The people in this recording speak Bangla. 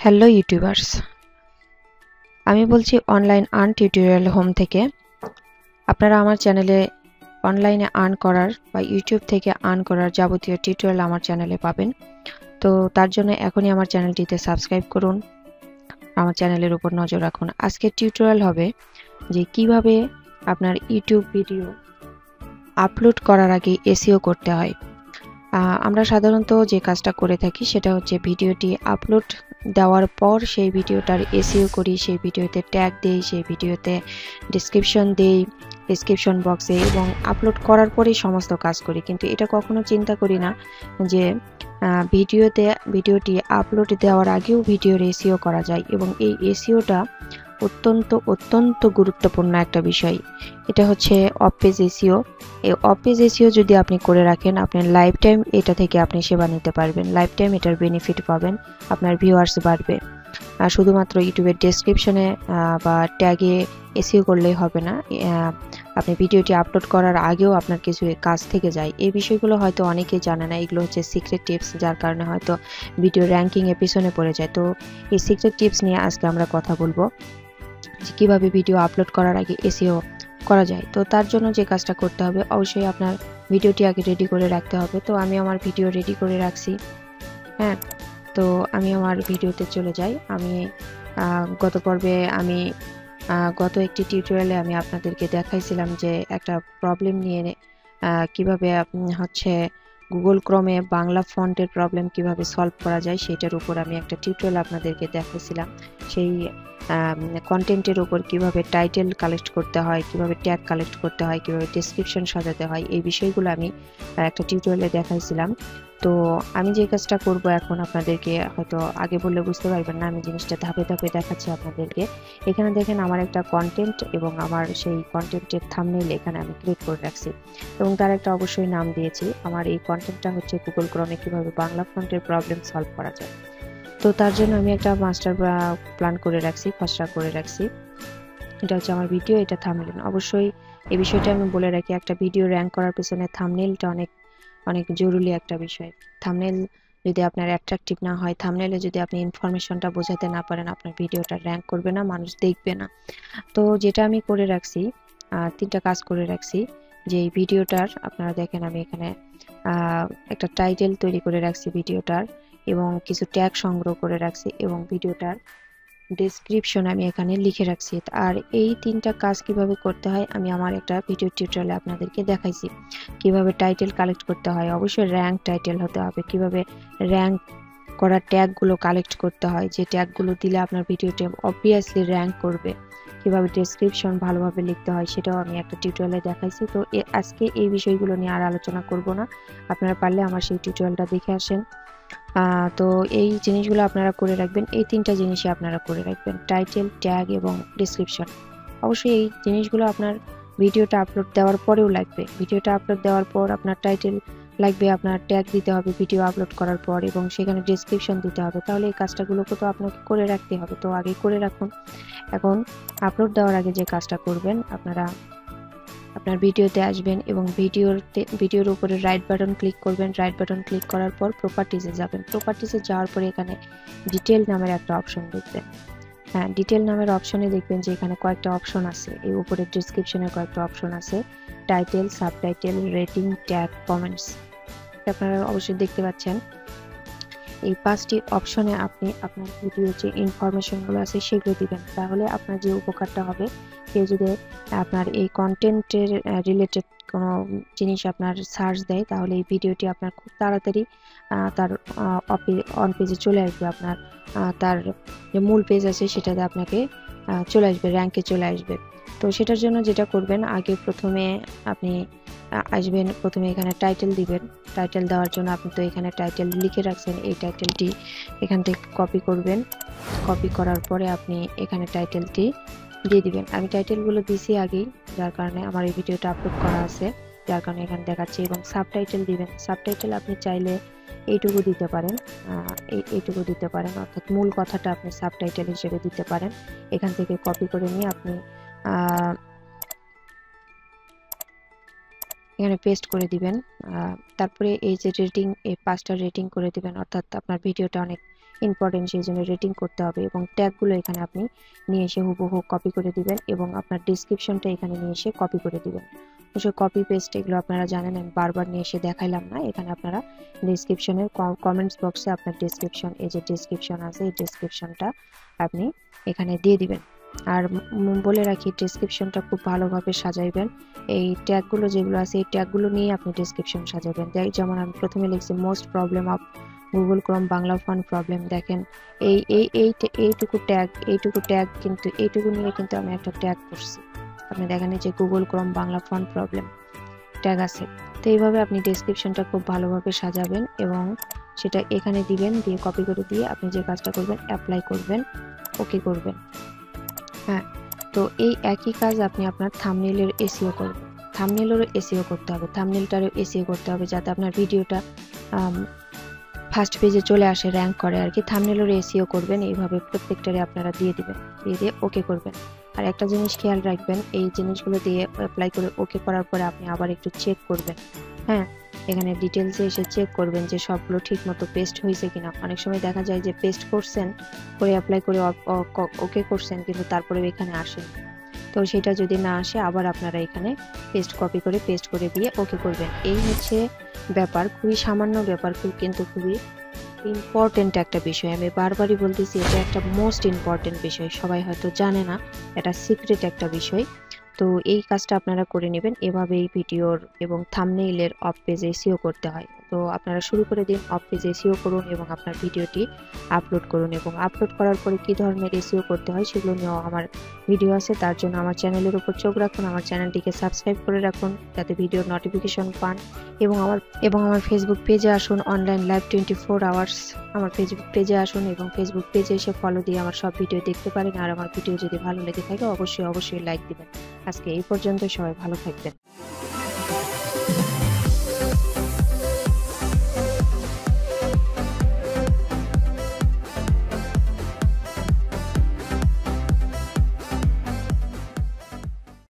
হ্যালো ইউটিউবার্স, আমি বলছি অনলাইন আর্ন টিউটোরিয়াল হোম থেকে। আপনারা আমার চ্যানেলে অনলাইনে আর্ন করার বা ইউটিউব থেকে আর্ন করার যাবতীয় টিউটোরিয়াল আমার চ্যানেলে পাবেন। তো তার জন্য এখনই আমার চ্যানেলটিতে সাবস্ক্রাইব করুন, আমার চ্যানেলের উপর নজর রাখুন। আজকের টিউটোরিয়াল হবে যে কিভাবে আপনার ইউটিউব ভিডিও আপলোড করার আগে এসইও করতে হয়। আমরা সাধারণত যে কাজটা করে থাকি সেটা হচ্ছে ভিডিওটি আপলোড দেওয়ার পর সেই ভিডিওটার এসইও করি, সেই ভিডিওতে ট্যাগ দেই, সেই ভিডিওতে ডেসক্রিপশন দেই ডেসক্রিপশন বক্সে, এবং আপলোড করার পরেই সমস্ত কাজ করি। কিন্তু এটা কখনো চিন্তা করি না যে ভিডিওটি আপলোড দেওয়ার আগেও ভিডিওর এসইও করা যায়, এবং এই এসইওটা অত্যন্ত গুরুত্বপূর্ণ একটা বিষয়। এটা হচ্ছে অফ পেজ এসইও। এই অফ পেজ এসইও যদি আপনি করে রাখেন, আপনি লাইফ টাইম এটা থেকে আপনি সেবা নিতে পারবেন, লাইফ টাইম এটার বেনিফিট পাবেন, আপনার ভিউয়ার্স বাড়বে। আর শুধুমাত্র ইউটিউবের ডেসক্রিপশনে বা ট্যাগে এসইও করলেই হবে না, আপনি ভিডিওটি আপলোড করার আগেও আপনার কিছু কাজ থেকে যায়। এই বিষয়গুলো হয়তো অনেকেই জানে না, এগুলো হচ্ছে সিক্রেট টিপস, যার কারণে হয়তো ভিডিও র্যাঙ্কিংয়ে পিছনে পড়ে যায়। তো এই সিক্রেট টিপস নিয়ে আজকে আমরা কথা বলবো যে কীভাবে ভিডিও আপলোড করার আগে এসইও করা যায়। তো তার জন্য যে কাজটা করতে হবে, অবশ্যই আপনার ভিডিওটি আগে রেডি করে রাখতে হবে। তো আমি আমার ভিডিও রেডি করে রাখছি। হ্যাঁ, তো আমি আমার ভিডিওতে চলে যাই। আমি গত পর্বে গত একটি টিউটোরিয়ালে আমি আপনাদেরকে দেখাইছিলাম যে একটা প্রবলেম নিয়ে কিভাবে হচ্ছে গুগল ক্রোমে বাংলা ফন্টের প্রবলেম কিভাবে সলভ করা যায় সেটার উপর আমি একটা টিউটোরিয়াল আপনাদেরকে দেখাইছিলাম। সেই কন্টেন্টের উপর কিভাবে টাইটেল কালেক্ট করতে হয়, কিভাবে ট্যাগ কালেক্ট করতে হয়, কিভাবে ডেসক্রিপশন সাজাতে হয়, এই বিষয়গুলো আমি একটা টিউটোরিয়ালে দেখাইছিলাম। তো আমি যে কাজটা করব এখন, আপনাদেরকে হয়তো আগে বললে বুঝতে পারবেন না, আমি জিনিসটা ধাপে ধাপে দেখাচ্ছি আপনাদেরকে। এখানে দেখেন আমার একটা কন্টেন্ট এবং আমার সেই কন্টেন্টের থাম্বনেইল এখানে আমি ক্রিয়েট করে রাখছি, এবং তার একটা অবশ্যই নাম দিয়েছি। আমার এই কন্টেন্টটা হচ্ছে গুগল ক্রোমে কিভাবে বাংলা ফন্টের প্রবলেম সলভ করা যায়। তো তার জন্য আমি একটা মাস্টার প্ল্যান করে রাখছি, খসড়া করে রাখছি। এটা হচ্ছে আমার ভিডিও, এটা থাম্বনেইল। অবশ্যই এই বিষয়টা আমি বলে রাখি, একটা ভিডিও র্যাঙ্ক করার পিছনে থাম্বনেইলটা অনেক অনেক জরুরি একটা বিষয়। থাম্বনেইল যদি আপনার অ্যাট্রাকটিভ না হয়, থাম্বনেইলে যদি আপনি ইনফরমেশনটা বোঝাতে না পারেন, আপনার ভিডিওটা র্যাঙ্ক করবে না, মানুষ দেখবে না। তো যেটা আমি করে রাখছি, তিনটা কাজ করে রাখছি। যে এই ভিডিওটার আপনারা দেখেন, আমি এখানে একটা টাইটেল তৈরি করে রাখছি ভিডিওটার, এবং কিছু ট্যাগ সংগ্রহ করে রাখছি, এবং ভিডিওটার ডেসক্রিপশন আমি এখানে লিখে রাখছি। আর এই তিনটা কাজ কিভাবে করতে হয় আমি আমার একটা ভিডিও টিউটোরিয়ালে আপনাদেরকে দেখাইছি। কিভাবে টাইটেল কালেক্ট করতে হয়, অবশ্যই র্যাঙ্ক টাইটেল হতে হবে, কিভাবে র্যাঙ্ক করা ট্যাগগুলো কালেক্ট করতে হয়, যে ট্যাগগুলো দিলে আপনার ভিডিওটি অবভিয়াসলি র্যাঙ্ক করবে, কিভাবে ডেসক্রিপশন ভালোভাবে লিখতে হয় সেটাও আমি একটা টিউটোরিয়ালে দেখাইছি। তো আজকে এই বিষয়গুলো নিয়ে আর আলোচনা করব না, আপনারা পারলে আমার সেই টিউটোরিয়ালটা দেখে আসেন। তো এই জিনিসগুলো আপনারা করে রাখবেন, এই তিনটা জিনিসই আপনারা করে রাখবেন, টাইটেল, ট্যাগ এবং ডেসক্রিপশন। অবশ্যই এই জিনিসগুলো আপনার ভিডিওটা আপলোড দেওয়ার পরেও লাগবে। ভিডিওটা আপলোড দেওয়ার পর আপনার টাইটেল লাগবে, আপনার ট্যাগ দিতে হবে ভিডিও আপলোড করার পর, এবং সেখানে ডেসক্রিপশন দিতে হবে। তাহলে এই কাজটাগুলোকে তো আপনাকে করে রাখতে হবে, তো আগে করে রাখুন। এখন আপলোড দেওয়ার আগে যে কাজটা করবেন, আপনারা আপনার ভিডিওতে আসবেন এবং ভিডিওর উপরে রাইট বাটন ক্লিক করবেন। রাইট বাটন ক্লিক করার পর প্রপার্টিজে যাবেন। প্রপার্টিজে যাওয়ার পরে এখানে ডিটেল নামের একটা অপশন দেখবেন। হ্যাঁ, ডিটেল নামের অপশনে দেখবেন যে এখানে কয়েকটা অপশন আছে, এই উপরে ডেসক্রিপশনের কয়েকটা অপশন আছে, title, subtitle, rating, tag, comments. আপনারা অবশ্যই দেখতে পাচ্ছেন। এই পাঁচটি অপশনে আপনি আপনার ভিডিওর যে ইনফরমেশনগুলো আছে সেগুলো দিবেন। তাহলে আপনার যে উপকারটা হবে, কেউ যদি আপনার এই কন্টেন্টের রিলেটেড কোনো জিনিস আপনার সার্চ দেয়, তাহলে এই ভিডিওটি আপনার খুব তাড়াতাড়ি তার অন পেজে চলে আসবে। আপনার তার যে মূল পেজ আছে সেটাতে আপনাকে চলে আসবে, র্যাঙ্কে চলে আসবে। তো সেটার জন্য যেটা করবেন, আগে প্রথমে আপনি আসবেন, প্রথমে এখানে টাইটেল দিবেন। টাইটেল দেওয়ার জন্য আপনি তো এখানে টাইটেল লিখে রাখছেন, এই টাইটেলটি এখান থেকে কপি করবেন। কপি করার পরে আপনি এখানে টাইটেলটি দিয়ে দিবেন। আমি টাইটেলগুলো দিছি আগেই, যার কারণে আমার এই ভিডিওটা আপলোড করা আছে, যার কারণে এখানে দেখাচ্ছি। এবং সাবটাইটেল দিবেন। সাবটাইটেল আপনি চাইলে এইটুকু দিতে পারেন, এইটুকু দিতে পারেন, অর্থাৎ মূল কথাটা আপনি সাবটাইটেল হিসেবে দিতে পারেন। এখান থেকে কপি করে নিয়ে আপনি এখানে পেস্ট করে দিবেন। তারপরে এই যে রেটিং, এই 5টা রেটিং করে দিবেন, অর্থাৎ আপনার ভিডিওটা অনেক ইম্পর্টেন্ট, সেই জন্য রেটিং করতে হবে। এবং ট্যাগগুলো এখানে আপনি নিয়ে এসে হুবহু কপি করে দিবেন এবং আপনার ডেসক্রিপশনটা এখানে নিয়ে এসে কপি করে দিবেন। অবশ্যই কপি পেস্ট এগুলো আপনারা জানেন, আমি বারবার নিয়ে এসে দেখাইলাম না। এখানে আপনারা ডেসক্রিপশনের কমেন্টস বক্সে আপনার ডেসক্রিপশন, এই যে ডেসক্রিপশন আছে এই ডেসক্রিপশনটা আপনি এখানে দিয়ে দিবেন। আর বলে রাখি, ডেসক্রিপশনটা খুব ভালোভাবে সাজাইবেন। এই ট্যাগগুলো যেগুলো আছে এই ট্যাগগুলো নিয়ে আপনি ডেসক্রিপশন সাজাবেন। যেমন আমি প্রথমে লিখছি most problem of Google Chrome Bangla font problem. দেখেন এই এই এইটুকু ট্যাগ কিন্তু এইটুকু নিয়ে কিন্তু আমি একটা ট্যাগ করছি। আপনি দেখেন যে Google Chrome Bangla font problem tag আছে। তো এইভাবে আপনি ডেসক্রিপশনটা খুব ভালোভাবে সাজাবেন এবং সেটা এখানে দিবেন, দিয়ে কপি করে দিয়ে আপনি যে কাজটা করবেন অ্যাপ্লাই করবেন, ওকে করবেন। হ্যাঁ, তো এই একই কাজ আপনি আপনার থাম্বনেইলের এসইও করবেন। থাম্বনেইলেরও এসইও করতে হবে, থাম্বনেইলটারও এসইও করতে হবে যাতে আপনার ভিডিওটা ফার্স্ট পেজে চলে আসে, র্যাঙ্ক করে আর কি। থাম্বনেইলেরও এসইও করবেন, এইভাবে প্রত্যেকটারে আপনারা দিয়ে দিবেন, দিয়ে ওকে করবেন। আর একটা জিনিস খেয়াল রাখবেন, এই জিনিসগুলো দিয়ে অ্যাপ্লাই করে ওকে করার পরে আপনি আবার একটু চেক করবেন। হ্যাঁ, এখানে ডিটেলসে এসে চেক করবেন যে সবগুলো ঠিক মতো পেস্ট হয়েছে কিনা। অনেক সময় দেখা যায় যে পেস্ট করছেন, করে অ্যাপ্লাই করে ওকে করছেন, কিন্তু তারপরে এখানে আসেন। তো সেটা যদি না আসে আবার আপনারা এখানে কপি করে পেস্ট করে দিয়ে ওকে করবেন। এই হচ্ছে ব্যাপার, খুবই সামান্য ব্যাপার কিন্তু খুবই ইম্পর্টেন্ট একটা বিষয়। আমি বারবারই বলতেছি এটা একটা মোস্ট ইম্পর্টেন্ট বিষয়, সবাই হয়তো জানে না, এটা সিক্রেট একটা বিষয়। তো এই কাজটা আপনারা করে নেবেন। এভাবে এই ভিডিওর এবং থাম্বনেইলের অফ পেজ এসইও করতে হয়। তো আপনারা শুরু করে দিন, অফ পেজ এসইও করুন এবং আপনার ভিডিওটি আপলোড করুন। এবং আপলোড করার পরে কি ধরনের এসইও করতে হয় সেগুলো নিয়েও আমার ভিডিও আছে, তার জন্য আমার চ্যানেলের উপর চোখ রাখুন, আমার চ্যানেলটিকে সাবস্ক্রাইব করে রাখুন যাতে ভিডিওর নোটিফিকেশন পান। এবং আমার ফেসবুক পেজে আসুন, অনলাইন লাইভ 24 আওয়ার্স। আমার ফেসবুক পেজে আসুন এবং ফেসবুক পেজে এসে ফলো দিয়ে আমার সব ভিডিও দেখতে পারেন। আর আমার ভিডিও যদি ভালো লেগে থাকে অবশ্যই লাইক দিবেন। আজকে এই পর্যন্ত, সবাই ভালো থাকবেন।